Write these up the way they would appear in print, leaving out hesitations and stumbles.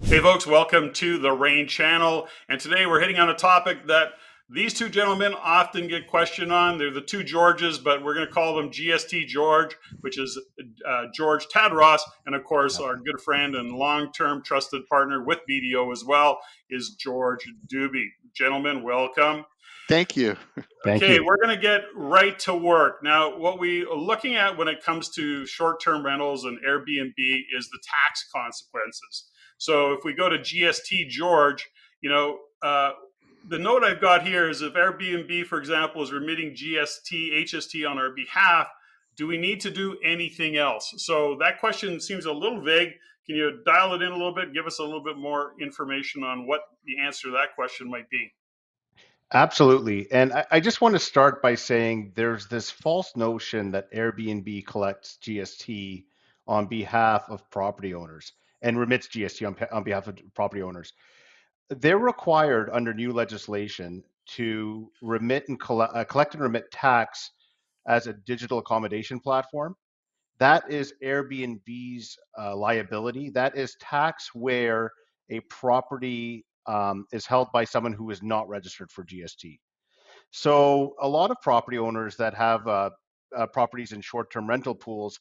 Hey folks, welcome to the Rain channel. And today we're hitting on a topic that these two gentlemen often get questioned on. They're the two Georges, but we're going to call them GST George, which is George Tadros, and of course our good friend and long-term trusted partner with BDO as well is George Doobie. Gentlemen, welcome. Thank you. Thank Okay, you. we're going to get right to work. Now, what we are looking at when it comes to short-term rentals and Airbnb is the tax consequences. So if we go to GST George, the note I've got here is if Airbnb, for example, is remitting GST, HST on our behalf, do we need to do anything else? So that question seems a little vague. Can you dial it in a little bit, give us a little bit more information on what the answer to that question might be? Absolutely. And I just want to start by saying there's this false notion that Airbnb collects GST on behalf of property owners and remits GST on behalf of property owners. They're required under new legislation to collect and remit tax as a digital accommodation platform. That is Airbnb's liability. That is tax where a property is held by someone who is not registered for GST. So a lot of property owners that have properties in short-term rental pools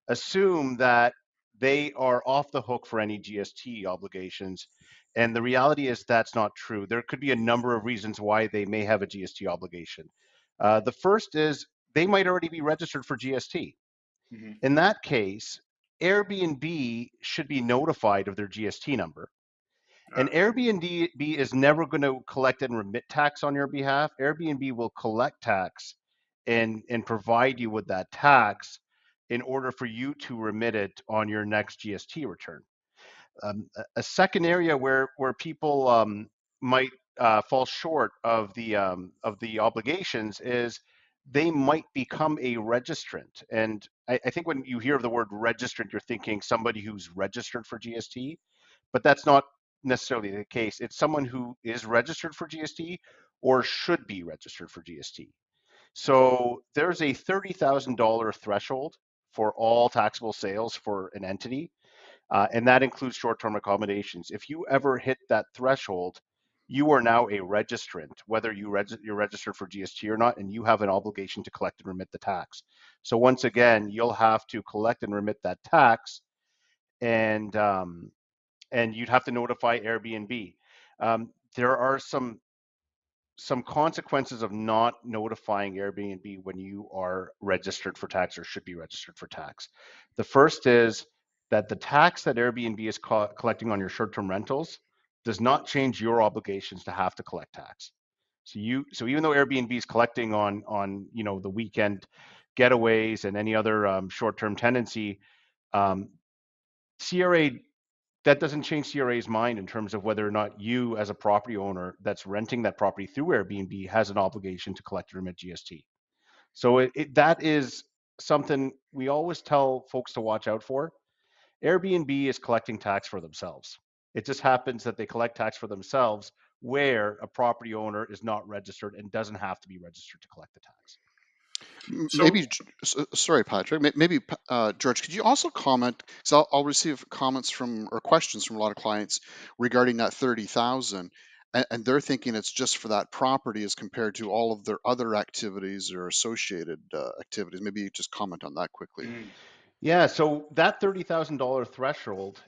assume that they are off the hook for any GST obligations. And the reality is that's not true. There could be a number of reasons why they may have a GST obligation. The first is they might already be registered for GST. Mhm. In that case, Airbnb should be notified of their GST number. And Airbnb is never going to collect and remit tax on your behalf. Airbnb will collect tax and provide you with that tax in order for you to remit it on your next GST return. A second area where people might fall short of the obligations is they might become a registrant. And I think when you hear the word registrant, you're thinking somebody who's registered for GST, but that's not necessarily the case. It's someone who is registered for GST or should be registered for GST. So there's a $30,000 threshold for all taxable sales for an entity, and that includes short-term accommodations. If you ever hit that threshold, you are now a registrant, whether you're registered for GST or not, and you have an obligation to collect and remit the tax. So once again, you'll have to collect and remit that tax, and you'd have to notify Airbnb. There are some consequences of not notifying Airbnb when you are registered for tax or should be registered for tax. The first is that the tax that Airbnb is collecting on your short-term rentals does not change your obligations to have to collect tax. So even though Airbnb is collecting on the weekend getaways and any other short-term tenancy, um, CRA that doesn't change CRA's mind in terms of whether or not you, as a property owner that's renting that property through Airbnb, has an obligation to collect or remit GST. So that is something we always tell folks to watch out for. Airbnb is collecting tax for themselves. It just happens that they collect tax for themselves where a property owner is not registered and doesn't have to be registered to collect the tax. So Maybe, sorry, Patrick. Maybe, George, could you also comment? Because I'll receive comments from or questions from a lot of clients regarding that 30,000, and they're thinking it's just for that property as compared to all of their other activities or associated activities. Maybe you just comment on that quickly. mm, Yeah, so that $30,000 threshold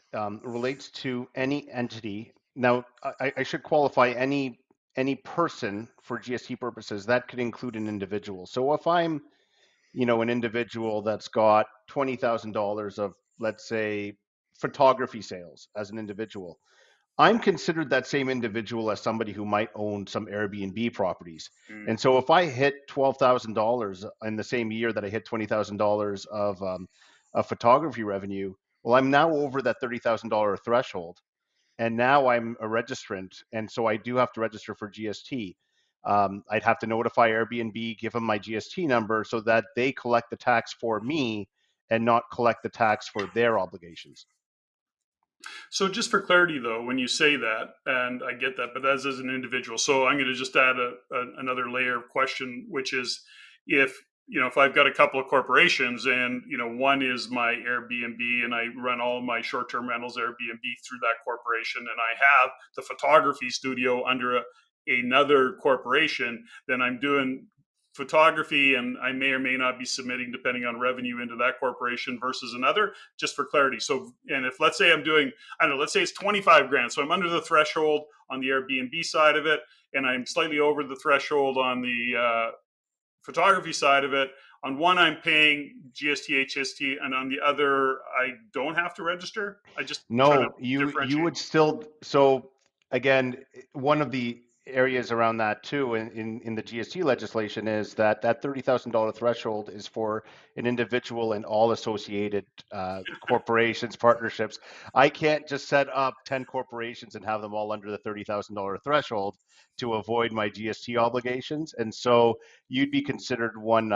relates to any entity. Now, I should qualify any person for GST purposes. That could include an individual. So if I'm, an individual that's got $20,000 of, let's say, photography sales as an individual, I'm considered that same individual as somebody who might own some Airbnb properties. mm. And so if I hit $12,000 in the same year that I hit $20,000 of photography revenue, well, I'm now over that $30,000 threshold. And now I'm a registrant. And so I do have to register for GST. I'd have to notify Airbnb, give them my GST number so that they collect the tax for me and not collect the tax for their obligations. So just for clarity, though, when you say that, and I get that, but as an individual, so I'm going to just add another layer of question, which is if if I've got a couple of corporations and, one is my Airbnb and I run all of my short term rentals Airbnb through that corporation, and I have the photography studio under another corporation, then I'm doing photography and I may or may not be submitting depending on revenue into that corporation versus another, just for clarity. So, and if let's say I'm doing, I don't know, let's say it's 25 grand. So I'm under the threshold on the Airbnb side of it, and I'm slightly over the threshold on the photography side of it. On one, I'm paying GST, HST, and on the other, I don't have to register. I just trying to No, you differentiate. would still. So again, one of the areas around that too in the GST legislation is that that $30,000 threshold is for an individual and all associated corporations, partnerships. I can't just set up 10 corporations and have them all under the $30,000 threshold to avoid my GST obligations. And so you'd be considered one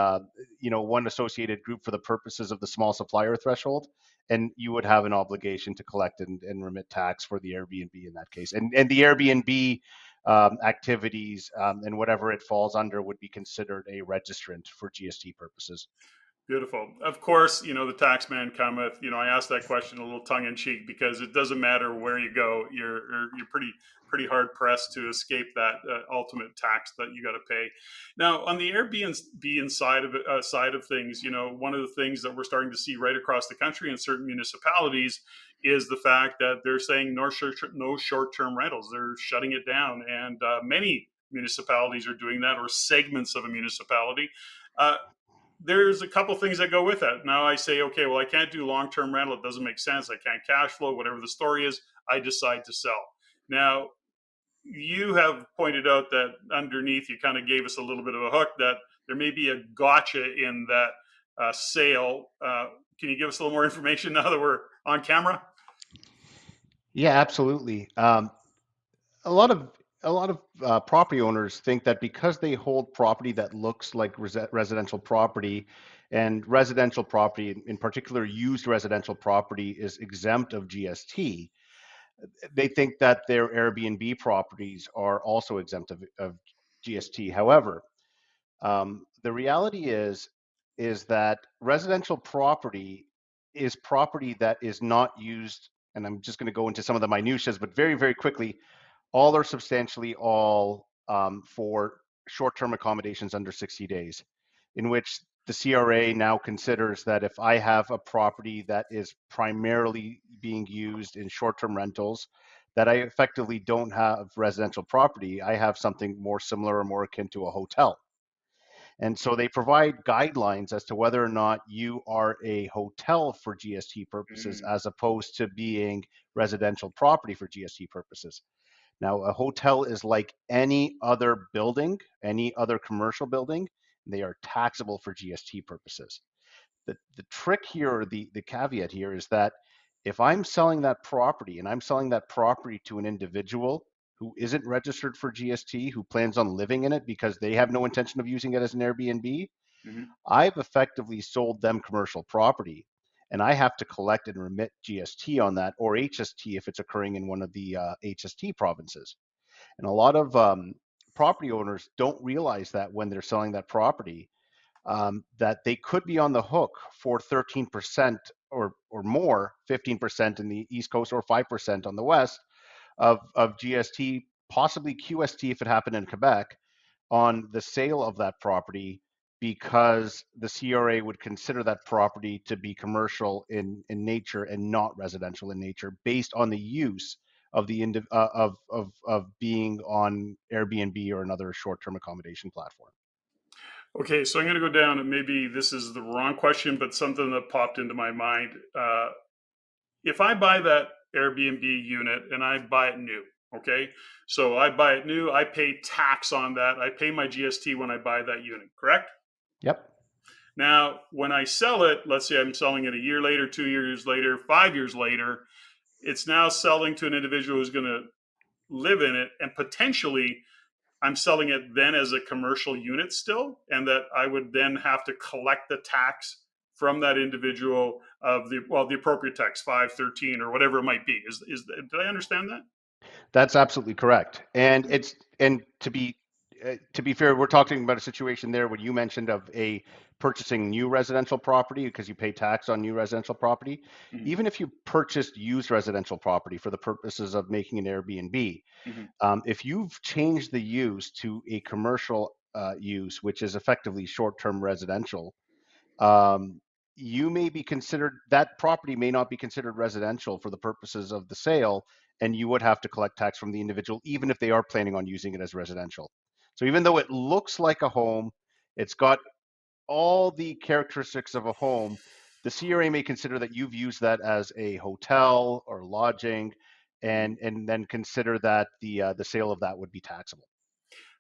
associated group for the purposes of the small supplier threshold, and you would have an obligation to collect and remit tax for the Airbnb in that case. And the Airbnb activities and whatever it falls under would be considered a registrant for GST purposes. Beautiful. Of course, the tax man cometh. I asked that question a little tongue in cheek because it doesn't matter where you go, you're pretty hard pressed to escape that ultimate tax that you got to pay. Now, on the Airbnb side of things, one of the things that we're starting to see right across the country in certain municipalities is the fact that they're saying no short-term rentals. They're shutting it down, and many municipalities are doing that, or segments of a municipality. There's a couple things that go with that. Now I say, okay, well, I can't do long-term rental. It doesn't make sense. I can't cash flow, whatever the story is. I decide to sell. Now, you have pointed out that underneath, you kind of gave us a little bit of a hook that there may be a gotcha in that sale. Can you give us a little more information now that we're on camera? Yeah, absolutely. A lot of property owners think that because they hold property that looks like residential property, and residential property, in particular used residential property, is exempt of GST, they think that their Airbnb properties are also exempt of GST. However, the reality is that residential property is property that is not used, and I'm just going to go into some of the minutiae, but very, very quickly, all or substantially all for short-term accommodations under 60 days, in which the CRA now considers that if I have a property that is primarily being used in short-term rentals, that I effectively don't have residential property, I have something more similar or more akin to a hotel. And so they provide guidelines as to whether or not you are a hotel for GST purposes Mm. as opposed to being residential property for GST purposes. Now, a hotel is like any other building, any other commercial building. They are taxable for GST purposes. The trick here, or the caveat here, is that if I'm selling that property and I'm selling that property to an individual who isn't registered for GST, who plans on living in it because they have no intention of using it as an Airbnb, Mm-hmm. I've effectively sold them commercial property, and I have to collect and remit GST on that, or HST if it's occurring in one of the HST provinces. And a lot of property owners don't realize that when they're selling that property, that they could be on the hook for 13% or more, 15% in the East Coast or 5% on the West of GST, possibly QST if it happened in Quebec, on the sale of that property, because the CRA would consider that property to be commercial in nature and not residential in nature, based on the use of the of being on Airbnb or another short-term accommodation platform. Okay, so I'm going to go down, and maybe this is the wrong question, but something that popped into my mind. If I buy that Airbnb unit and I buy it new, okay, so I buy it new, I pay tax on that. I pay my GST when I buy that unit, correct? Yep. Now, when I sell it, let's say I'm selling it a year later, 2 years later, 5 years later, it's now selling to an individual who's going to live in it, and potentially I'm selling it then as a commercial unit still, and that I would then have to collect the tax from that individual of the appropriate tax, 513 or whatever it might be. Is did I understand that? That's absolutely correct. And to be to be fair, we're talking about a situation there when you mentioned of a purchasing new residential property because you pay tax on new residential property. Mhm, Even if you purchased used residential property for the purposes of making an Airbnb, mhm, if you've changed the use to a commercial use, which is effectively short-term residential, um, you may be considered, that property may not be considered residential for the purposes of the sale, and you would have to collect tax from the individual, even if they are planning on using it as residential. So even though it looks like a home, it's got all the characteristics of a home, the CRA may consider that you've used that as a hotel or lodging, mhm. and then consider that the sale of that would be taxable.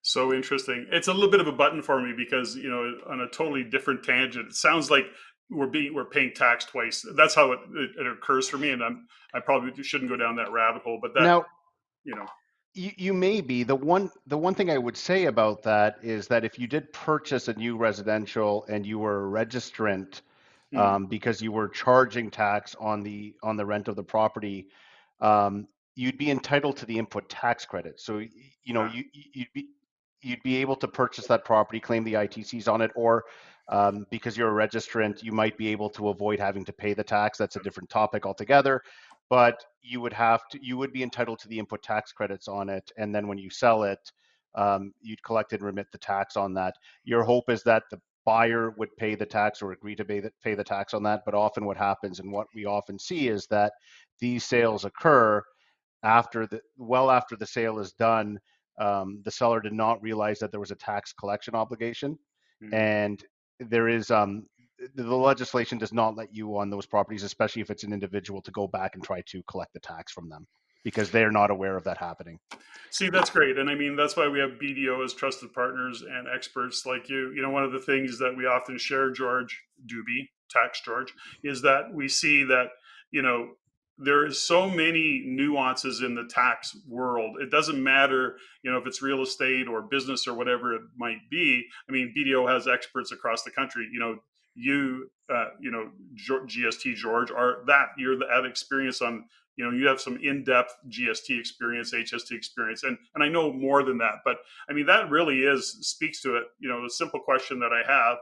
So interesting. It's a little bit of a button for me because, on a totally different tangent, it sounds like we're paying tax twice. That's how it occurs for me, and I probably shouldn't go down that rabbit hole. But that, Now, you know, you may be. The one thing I would say about that is that if you did purchase a new residential and you were a registrant, mm, because you were charging tax on the rent of the property, you'd be entitled to the input tax credit. So you know ah, you'd be able to purchase that property, claim the ITCs on it, or because you're a registrant, you might be able to avoid having to pay the tax. That's a different topic altogether. But you would be entitled to the input tax credits on it, and then when you sell it, you'd collect and remit the tax on that. Your hope is that the buyer would pay the tax or agree to pay the tax on that. But often what happens and what we often see is that these sales occur after the sale is done. The seller did not realize that there was a tax collection obligation, mm. and there is the legislation does not let you on those properties, especially if it's an individual, to go back and try to collect the tax from them because they're not aware of that happening. See, that's great. And I mean, that's why we have BDO as trusted partners and experts like you. One of the things that we often share, George Doobie, Tax George, is that we see that, you know, there is so many nuances in the tax world. It doesn't matter, if it's real estate or business or whatever it might be. I mean, BDO has experts across the country. GST George are that you're that experience on, you have some in-depth GST experience, HST experience, and I know more than that. But I mean, that really speaks to it. The simple question that I have,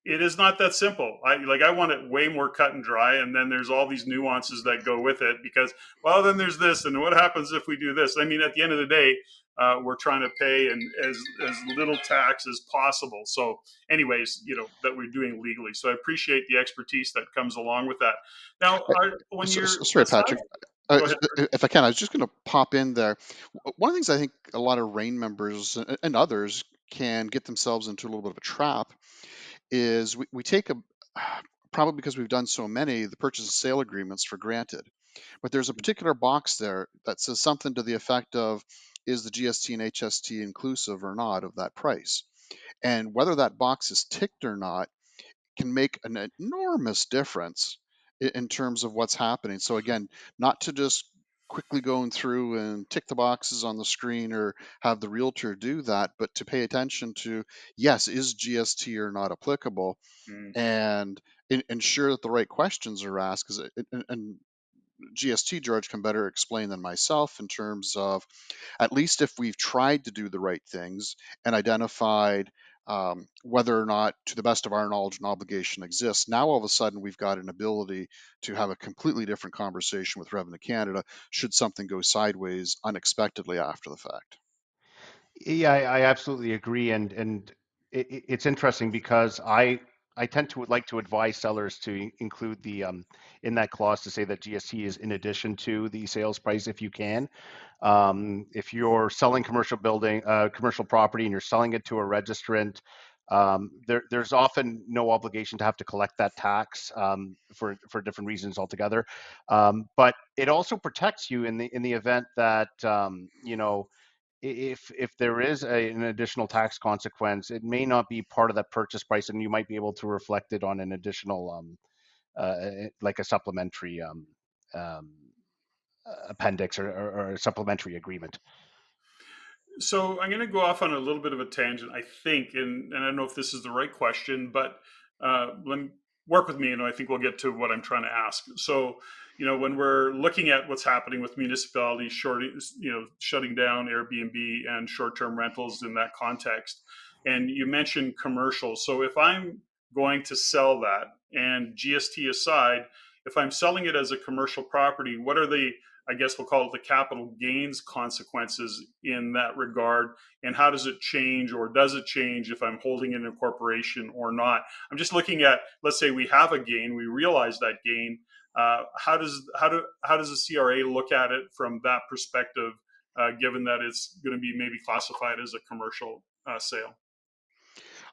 it is not that simple. I want it way more cut and dry, and then there's all these nuances that go with it because, well, then there's this, and what happens if we do this? I mean, at the end of the day, we're trying to pay and as little tax as possible. So, anyways, that we're doing legally. So I appreciate the expertise that comes along with that. Now, when you're Sorry, aside, Patrick. go ahead. If I can, I was just going to pop in there. One of the things I think a lot of RAIN members and others can get themselves into a little bit of a trap is we take probably because we've done so many, the purchase and sale agreements for granted. But there's a particular box there that says something to the effect of, is the GST and HST inclusive or not of that price? And whether that box is ticked or not can make an enormous difference in terms of what's happening. So again, not to just quickly going through and tick the boxes on the screen or have the realtor do that, but to pay attention to, yes, is GST or not applicable, Mm, and ensure that the right questions are asked. Because and GST George can better explain than myself in terms of, at least if we've tried to do the right things and identified whether or not, to the best of our knowledge, an obligation exists. Now, all of a sudden, we've got an ability to have a completely different conversation with Revenue Canada should something go sideways unexpectedly after the fact. Yeah, I absolutely agree, and it's interesting because I tend to like to advise sellers to include the in that clause to say that GST is in addition to the sales price if you can. If you're selling commercial property, and you're selling it to a registrant, there's often no obligation to have to collect that tax for different reasons altogether. But it also protects you in the event that if there is an additional tax consequence, it may not be part of that purchase price, and you might be able to reflect it on an additional, like a supplementary um, appendix or a supplementary agreement. So I'm going to go off on a little bit of a tangent, I think, and I don't know if this is the right question, but work with me, and I think we'll get to what I'm trying to ask. So, when we're looking at what's happening with municipalities shutting down Airbnb and short-term rentals in that context, and you mentioned commercial. So if I'm going to sell that, and GST aside, if I'm selling it as a commercial property, what are the, I guess we'll call it, the capital gains consequences in that regard, and how does it change, or does it change if I'm holding it in a corporation or not? I'm just looking at, let's say we have a gain, we realize that gain. How does the CRA look at it from that perspective, given that it's going to be maybe classified as a commercial sale?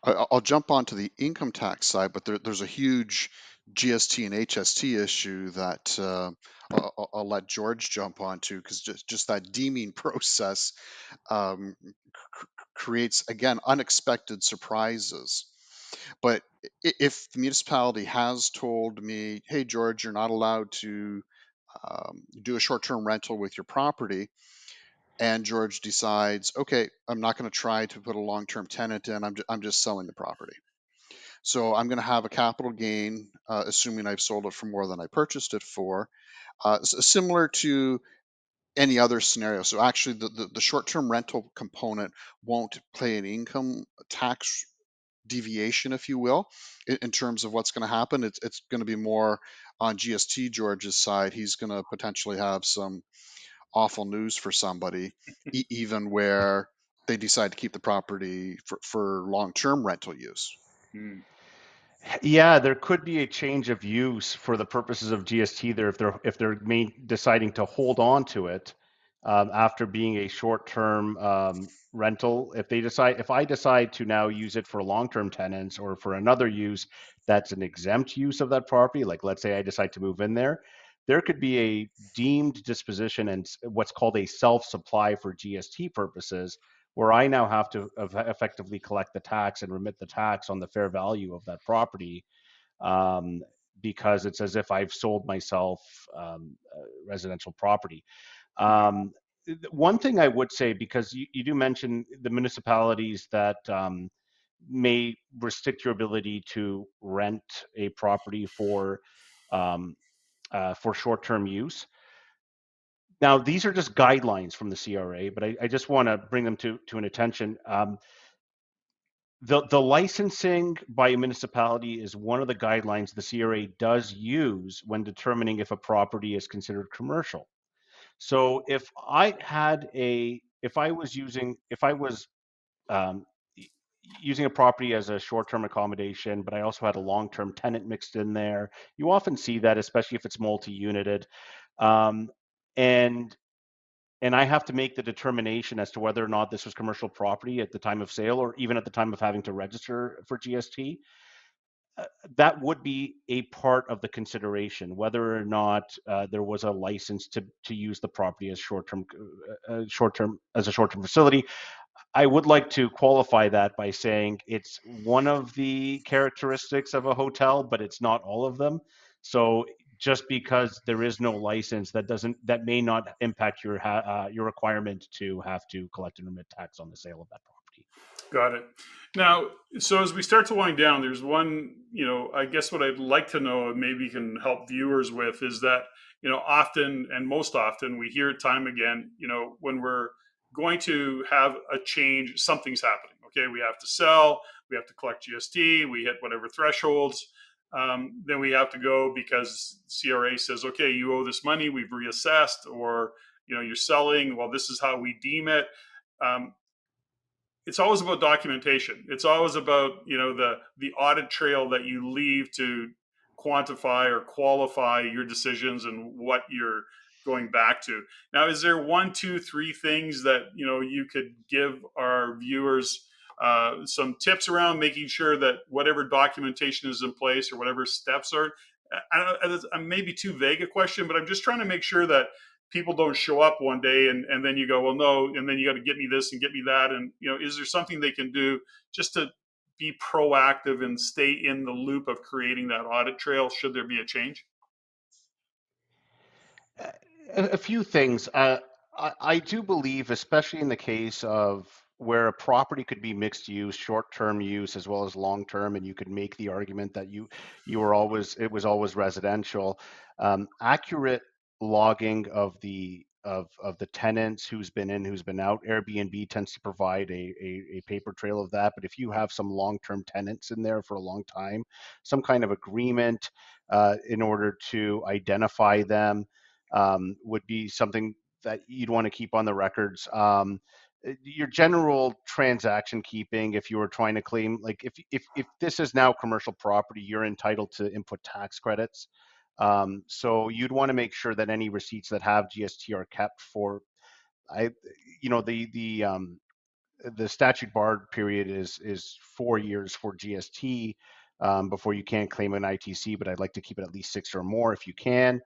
I'll jump onto the income tax side, but there's a huge GST and HST issue that I'll let George jump onto, because just that deeming process um, creates, again, unexpected surprises. But if the municipality has told me, hey, George, you're not allowed to do a short-term rental with your property, and George decides, okay, I'm not going to try to put a long-term tenant in, I'm just selling the property. So I'm going to have a capital gain, assuming I've sold it for more than I purchased it for, similar to any other scenario. So actually, the short-term rental component won't play an income tax deviation, if you will, in terms of what's going to happen. It's going to be more on GST George's side. He's going to potentially have some awful news for somebody, even where they decide to keep the property for long-term rental use. Hmm. Yeah, there could be a change of use for the purposes of GST there if they're deciding to hold on to it after being a short-term rental. If I decide to now use it for long-term tenants or for another use that's an exempt use of that property, like let's say I decide to move in there, there could be a deemed disposition and what's called a self-supply for GST purposes, where I now have to effectively collect the tax and remit the tax on the fair value of that property, um, because it's as if I've sold myself residential property. Um, One thing I would say, because you do mention the municipalities that may restrict your ability to rent a property um, for short-term use. Now, these are just guidelines from the CRA, but I just want to bring them to an attention. The licensing by a municipality is one of the guidelines the CRA does use when determining if a property is considered commercial. So if I was um, using a property as a short-term accommodation, but I also had a long-term tenant mixed in there, you often see that, especially if it's multi-united, um, and and I have to make the determination as to whether or not this was commercial property at the time of sale or even at the time of having to register for GST. uh, that would be a part of the consideration, whether or not there was a license to use the property as short term as a short term facility. I would like to qualify that by saying it's one of the characteristics of a hotel, but it's not all of them. So just because there is no license, that may not impact your requirement to have to collect and remit tax on the sale of that property. Got it. Now, so as we start to wind down, there's one, I guess what I'd like to know, and maybe you can help viewers with, is that, often and most often we hear it time again, when we're going to have a change, something's happening. Okay, we have to sell, we have to collect GST, we hit whatever thresholds. Then we have to go because CRA says, okay, you owe this money, we've reassessed, or, you're selling, well, this is how we deem it. Um, it's always about documentation. It's always about the audit trail that you leave to quantify or qualify your decisions and what you're going back to. Now, is there one, two, three things that you could give our viewers some tips around making sure that whatever documentation is in place or whatever steps are? I maybe too vague a question, but I'm just trying to make sure that people don't show up one day and then you go, well, no, and then you got to get me this and get me that. And, is there something they can do just to be proactive and stay in the loop of creating that audit trail should there be a change? A few things. I do believe, especially in the case of where a property could be mixed use, short-term use, as well as long-term, and you could make the argument that it was always residential. Accurate logging of the tenants, who's been in, who's been out. Airbnb tends to provide a paper trail of that. But if you have some long-term tenants in there for a long time, some kind of agreement in order to identify them would be something that you'd want to keep on the records. Your general transaction keeping, if you were trying to claim, like if this is now commercial property, you're entitled to input tax credits. So you'd want to make sure that any receipts that have GST are kept for, I, you know, the statute barred period is 4 years for GST before you can claim an ITC, but I'd like to keep it at least 6 or more if you can.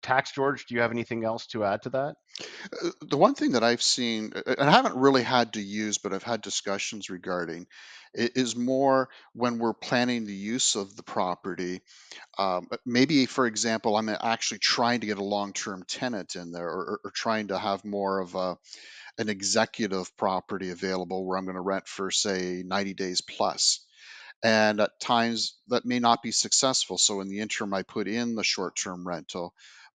Tax George, do you have anything else to add to that? The one thing that I've seen, and I haven't really had to use, but I've had discussions regarding, is more when we're planning the use of the property. Maybe, for example, I'm actually trying to get a long-term tenant in there, or trying to have more of an executive property available where I'm going to rent for, say, 90 days plus. And at times that may not be successful. So in the interim, I put in the short-term rental,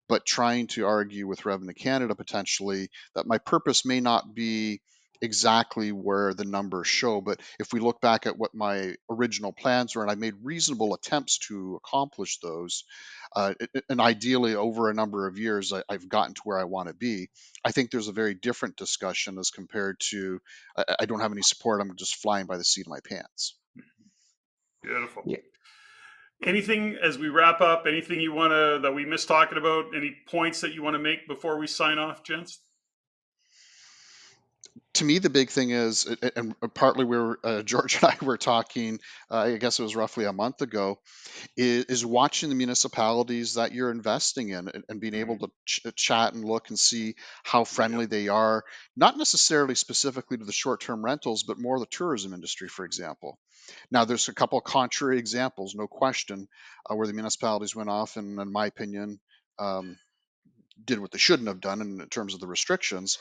but trying to argue with Revenue Canada potentially that my purpose may not be exactly where the numbers show. But if we look back at what my original plans were, and I made reasonable attempts to accomplish those, and ideally over a number of years, I've gotten to where I want to be. I think there's a very different discussion as compared to I don't have any support. I'm just flying by the seat of my pants. Beautiful. Yeah. Anything as we wrap up? Anything you want to that we missed talking about? Any points that you want to make before we sign off, gents? To me, the big thing is, and partly we were George and I were talking. I guess it was roughly a month ago. Is watching the municipalities that you're investing in, and being able to chat and look and see how Yep. friendly they are. Not necessarily specifically to the short-term rentals, but more the tourism industry, for example. Now, there's a couple of contrary examples, no question, where the municipalities went off and, in my opinion, um, did what they shouldn't have done in terms of the restrictions.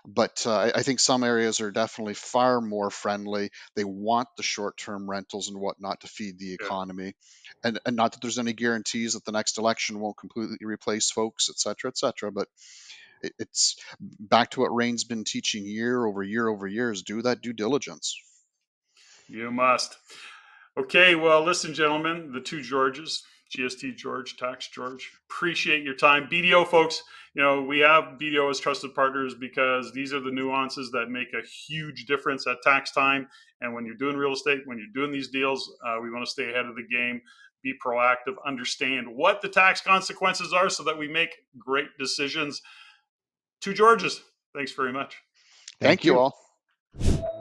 But I think some areas are definitely far more friendly. They want the short-term rentals and whatnot to feed the Yeah. economy, and not that there's any guarantees that the next election won't completely replace folks, et cetera, et cetera. But it's back to what Rain's been teaching year over year over years: do that due diligence. You must. Okay, well, listen, gentlemen, the two Georges, GST George, Tax George, appreciate your time. BDO folks, we have BDO as trusted partners because these are the nuances that make a huge difference at tax time. And when you're doing real estate, when you're doing these deals, we want to stay ahead of the game, be proactive, understand what the tax consequences are so that we make great decisions. Two Georges, thanks very much. Thank Thank you you. all.